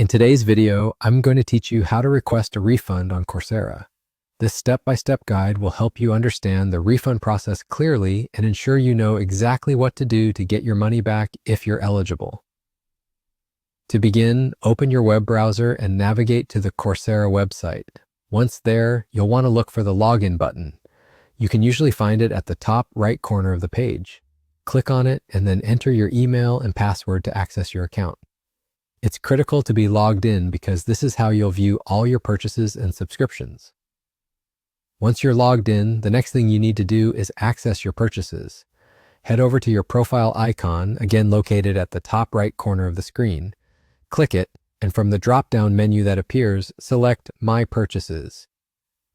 In today's video, I'm going to teach you how to request a refund on Coursera. This step-by-step guide will help you understand the refund process clearly and ensure you know exactly what to do to get your money back if you're eligible. To begin, open your web browser and navigate to the Coursera website. Once there, you'll want to look for the login button. You can usually find it at the top right corner of the page. Click on it and then enter your email and password to access your account. It's critical to be logged in because this is how you'll view all your purchases and subscriptions. Once you're logged in, the next thing you need to do is access your purchases. Head over to your profile icon, again located at the top right corner of the screen. Click it, and from the drop-down menu that appears, select My Purchases.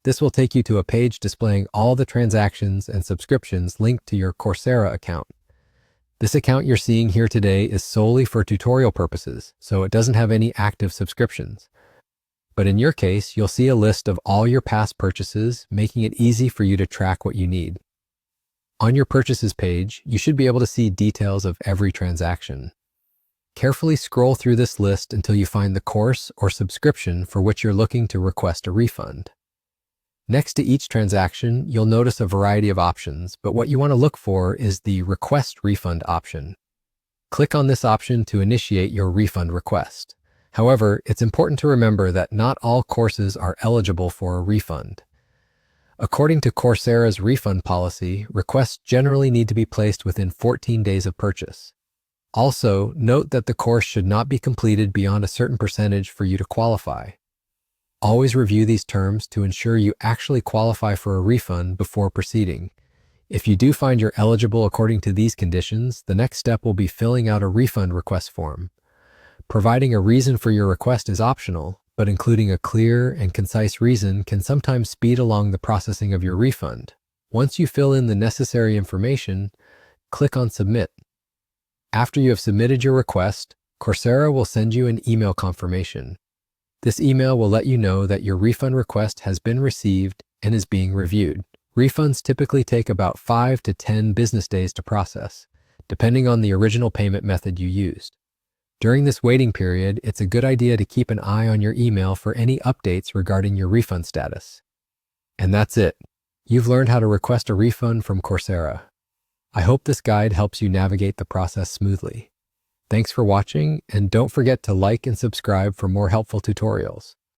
This will take you to a page displaying all the transactions and subscriptions linked to your Coursera account. This account you're seeing here today is solely for tutorial purposes, so it doesn't have any active subscriptions. But in your case, you'll see a list of all your past purchases, making it easy for you to track what you need. On your purchases page, you should be able to see details of every transaction. Carefully scroll through this list until you find the course or subscription for which you're looking to request a refund. Next to each transaction, you'll notice a variety of options, but what you want to look for is the Request Refund option. Click on this option to initiate your refund request. However, it's important to remember that not all courses are eligible for a refund. According to Coursera's refund policy, requests generally need to be placed within 14 days of purchase. Also, note that the course should not be completed beyond a certain percentage for you to qualify. Always review these terms to ensure you actually qualify for a refund before proceeding. If you do find you're eligible according to these conditions, the next step will be filling out a refund request form. Providing a reason for your request is optional, but including a clear and concise reason can sometimes speed along the processing of your refund. Once you fill in the necessary information, click on Submit. After you have submitted your request, Coursera will send you an email confirmation. This email will let you know that your refund request has been received and is being reviewed. Refunds typically take about 5 to 10 business days to process, depending on the original payment method you used. During this waiting period, it's a good idea to keep an eye on your email for any updates regarding your refund status. And that's it. You've learned how to request a refund from Coursera. I hope this guide helps you navigate the process smoothly. Thanks for watching, and don't forget to like and subscribe for more helpful tutorials.